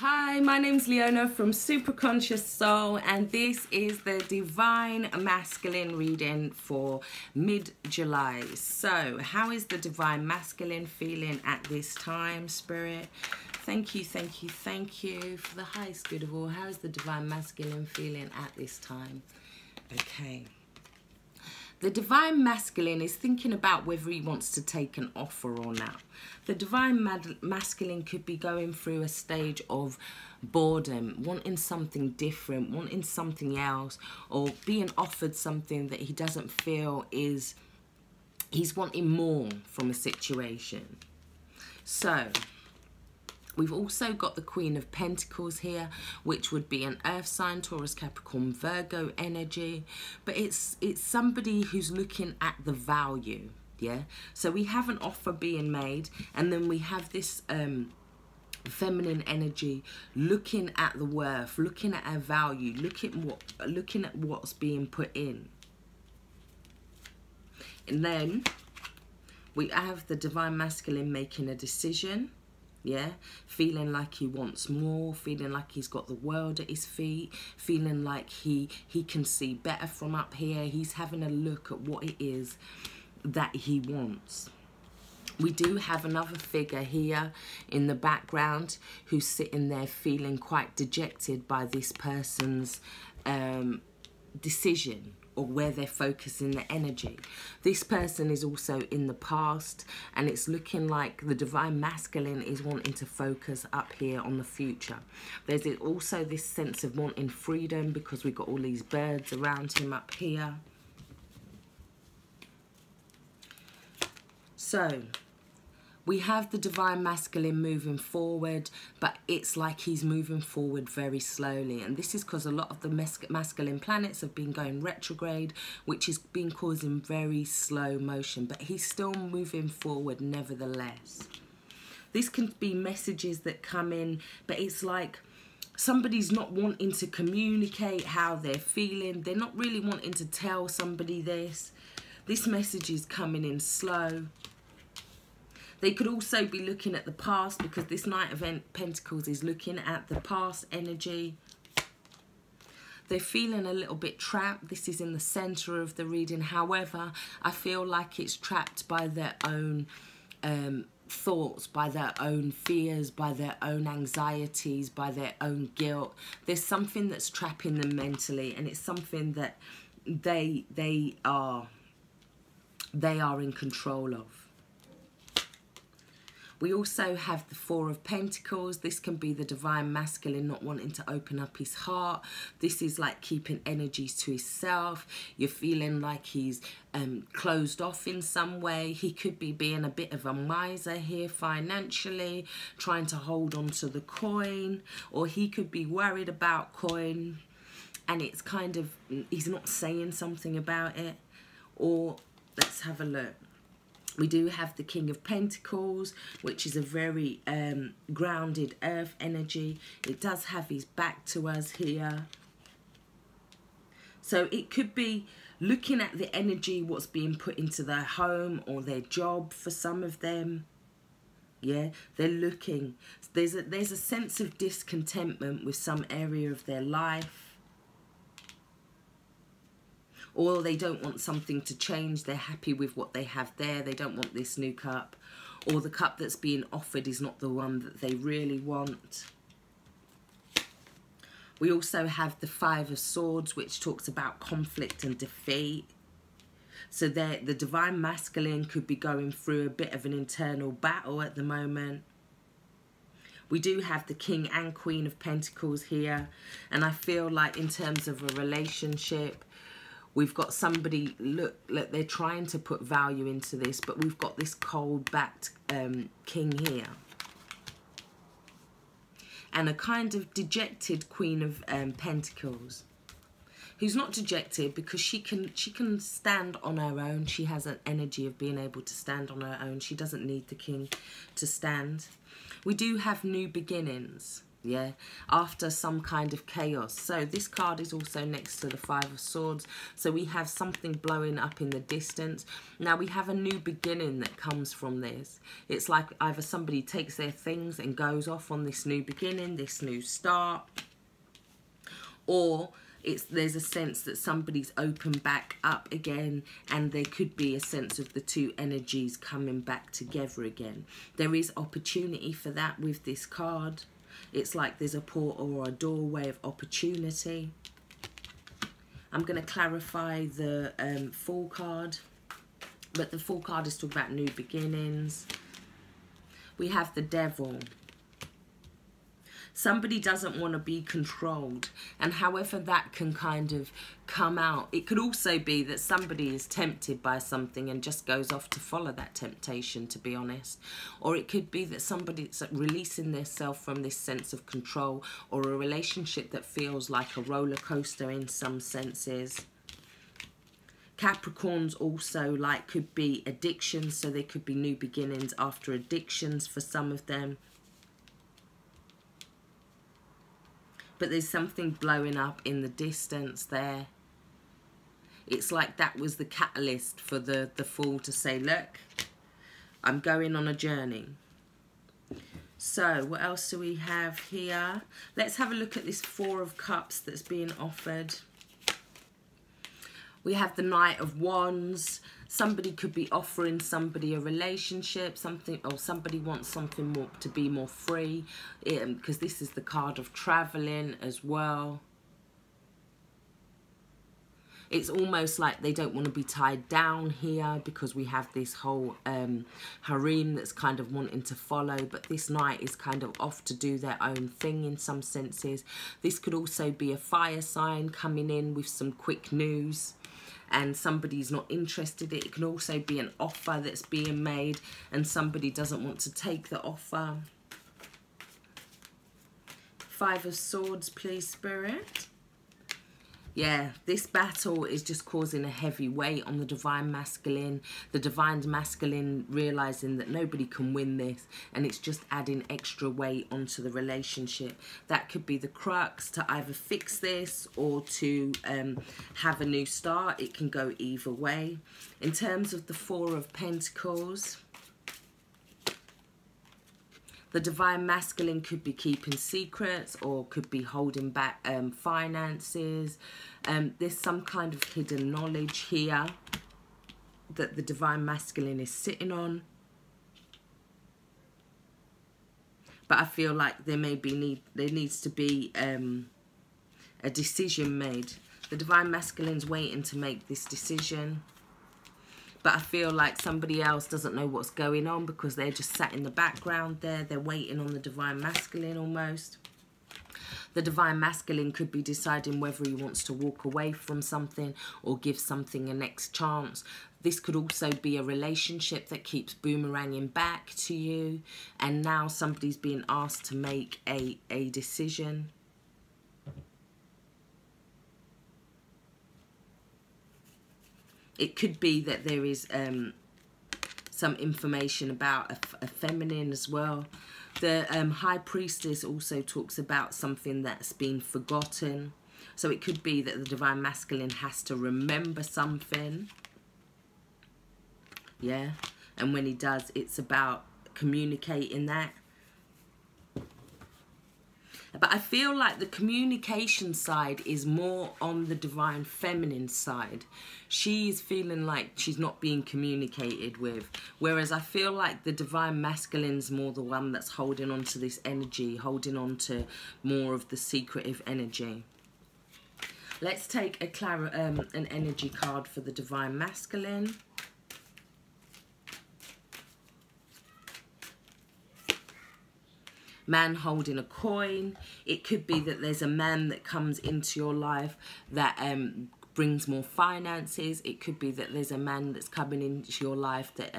Hi, my name's Leona from Super Conscioussoul, and this is the Divine Masculine reading for mid-July. So, how is the Divine Masculine feeling at this time, Spirit? Thank you, thank you, thank you for the highest good of all. How is the Divine Masculine feeling at this time? Okay. The Divine Masculine is thinking about whether he wants to take an offer or not. The Divine Masculine could be going through a stage of boredom, wanting something different, wanting something else, or being offered something that he doesn't feel is, he's wanting more from a situation. So, we've also got the Queen of Pentacles here, which would be an earth sign, Taurus, Capricorn, Virgo energy. But it's somebody who's looking at the value, yeah? So we have an offer being made, and then we have this feminine energy looking at the worth, looking at our value, looking at what's being put in. And then we have the Divine Masculine making a decision. Yeah, feeling like he wants more, feeling like he's got the world at his feet, feeling like he can see better from up here. He's having a look at what it is that he wants. We do have another figure here in the background who's sitting there feeling quite dejected by this person's decision, or where they're focusing their energy. This person is also in the past, and it's looking like the Divine Masculine is wanting to focus up here on the future. There's also this sense of wanting freedom, because we've got all these birds around him up here. So, we have the Divine Masculine moving forward, but it's like he's moving forward very slowly. And this is because a lot of the masculine planets have been going retrograde, which has been causing very slow motion. But he's still moving forward nevertheless. This can be messages that come in, but it's like somebody's not wanting to communicate how they're feeling. They're not really wanting to tell somebody this. This message is coming in slow. They could also be looking at the past, because this Knight of Pentacles is looking at the past energy. They're feeling a little bit trapped. This is in the center of the reading. However, I feel like it's trapped by their own thoughts, by their own fears, by their own anxieties, by their own guilt. There's something that's trapping them mentally, and it's something that they are in control of. We also have the Four of Pentacles. This can be the Divine Masculine not wanting to open up his heart. This is like keeping energies to himself. You're feeling like he's closed off in some way. He could be being a bit of a miser here financially, trying to hold on to the coin. Or he could be worried about coin, and it's kind of, he's not saying something about it. Or, let's have a look. We do have the King of Pentacles, which is a very grounded earth energy. It does have his back to us here. So it could be looking at the energy, what's being put into their home or their job for some of them. Yeah, they're looking. There's a sense of discontentment with some area of their life. Or they don't want something to change. They're happy with what they have there. They don't want this new cup. Or the cup that's being offered is not the one that they really want. We also have the Five of Swords, which talks about conflict and defeat. So the Divine Masculine could be going through a bit of an internal battle at the moment. We do have the King and Queen of Pentacles here. And I feel like in terms of a relationship, we've got somebody, look, they're trying to put value into this, but we've got this cold-backed king here. And a kind of dejected Queen of Pentacles, who's not dejected because she can stand on her own. She has an energy of being able to stand on her own. She doesn't need the king to stand. We do have new beginnings. yeah, after some kind of chaos. So this card is also next to the Five of Swords. So we have something blowing up in the distance. Now we have a new beginning that comes from this. It's like either somebody takes their things and goes off on this new beginning, this new start, or there's a sense that somebody's opened back up again, and there could be a sense of the two energies coming back together again. There is opportunity for that with this card. It's like there's a portal or a doorway of opportunity. I'm going to clarify the Fool card, but the Fool card is talking about new beginnings. We have the Devil. Somebody doesn't want to be controlled, and however that can kind of come out, it could also be that somebody is tempted by something and just goes off to follow that temptation, to be honest. Or it could be that somebody's releasing themselves from this sense of control, or a relationship that feels like a roller coaster in some senses. Capricorns also could be addictions, so there could be new beginnings after addictions for some of them. But there's something blowing up in the distance there. It's like that was the catalyst for the Fool to say, look, I'm going on a journey. So what else do we have here? Let's have a look at this Four of Cups that's being offered. We have the Knight of Wands. Somebody could be offering somebody a relationship, something, or somebody wants something more to be more free, because this is the card of traveling as well. It's almost like they don't want to be tied down here, because we have this whole harem that's kind of wanting to follow, but this knight is kind of off to do their own thing in some senses. This could also be a fire sign coming in with some quick news, and somebody's not interested. It can also be an offer that's being made and somebody doesn't want to take the offer. Five of Swords, please, Spirit. Yeah, this battle is just causing a heavy weight on the Divine Masculine. The Divine Masculine realising that nobody can win this, and it's just adding extra weight onto the relationship. That could be the crux, to either fix this or to have a new start. It can go either way. In terms of the Four of Pentacles, the Divine Masculine could be keeping secrets or could be holding back finances. There's some kind of hidden knowledge here that the Divine Masculine is sitting on. But I feel like there needs to be a decision made. The Divine Masculine's waiting to make this decision. But I feel like somebody else doesn't know what's going on, because they're just sat in the background there. They're waiting on the Divine Masculine almost. The Divine Masculine could be deciding whether he wants to walk away from something or give something a next chance. This could also be a relationship that keeps boomeranging back to you, and now somebody's being asked to make a decision. It could be that there is some information about a feminine as well. The High Priestess also talks about something that's been forgotten. So it could be that the Divine Masculine has to remember something. Yeah. And when he does, it's about communicating that. But I feel like the communication side is more on the Divine Feminine side. She's feeling like she's not being communicated with. Whereas I feel like the Divine Masculine's more the one that's holding on to this energy, holding on to more of the secretive energy. Let's take an energy card for the Divine Masculine. Man holding a coin. It could be that there's a man that comes into your life that brings more finances. It could be that there's a man that's coming into your life that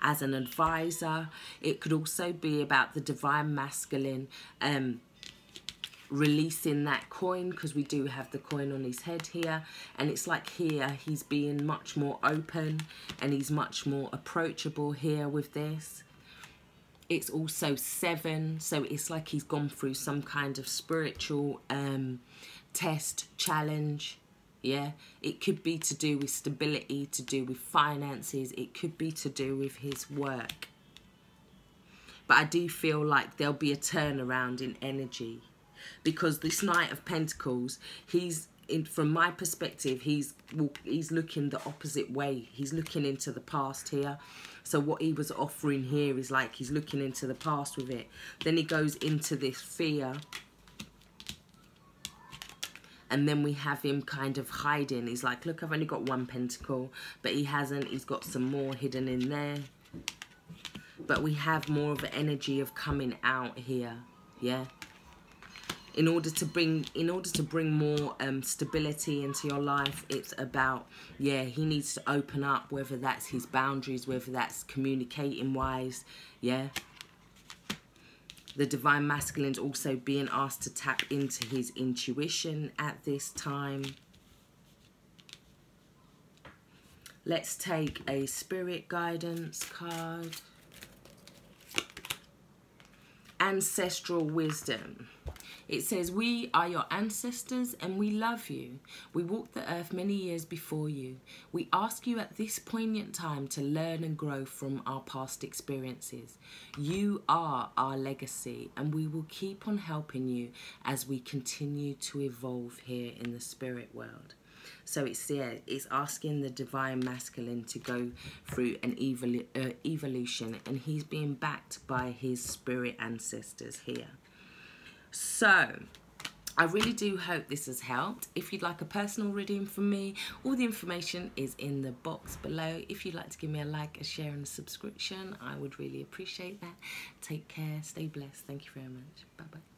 as an advisor. It could also be about the Divine Masculine releasing that coin, because we do have the coin on his head here, and it's like here he's being much more open and he's much more approachable here with this. It's also 7, so it's like he's gone through some kind of spiritual test, challenge. Yeah, it could be to do with stability, to do with finances. It could be to do with his work. But I do feel like there'll be a turnaround in energy, because this Knight of Pentacles, from my perspective, he's looking the opposite way. He's looking into the past here. So what he was offering here is like he's looking into the past with it. Then he goes into this fear. And then we have him kind of hiding. He's like, look, I've only got 1 pentacle. But he hasn't. He's got some more hidden in there. But we have more of an energy of coming out here. Yeah. In order to bring more stability into your life, it's about, yeah, he needs to open up, whether that's his boundaries, whether that's communicating wise. Yeah. The Divine Masculine's also being asked to tap into his intuition at this time. Let's take a Spirit Guidance card. Ancestral Wisdom. It says, we are your ancestors and we love you. We walked the earth many years before you. We ask you at this poignant time to learn and grow from our past experiences. You are our legacy, and we will keep on helping you as we continue to evolve here in the spirit world. So it's asking the Divine Masculine to go through an evolution, and he's being backed by his spirit ancestors here. So I really do hope this has helped. If you'd like a personal reading from me, all the information is in the box below. If you'd like to give me a like, a share and a subscription, I would really appreciate that. Take care, stay blessed. Thank you very much. Bye bye.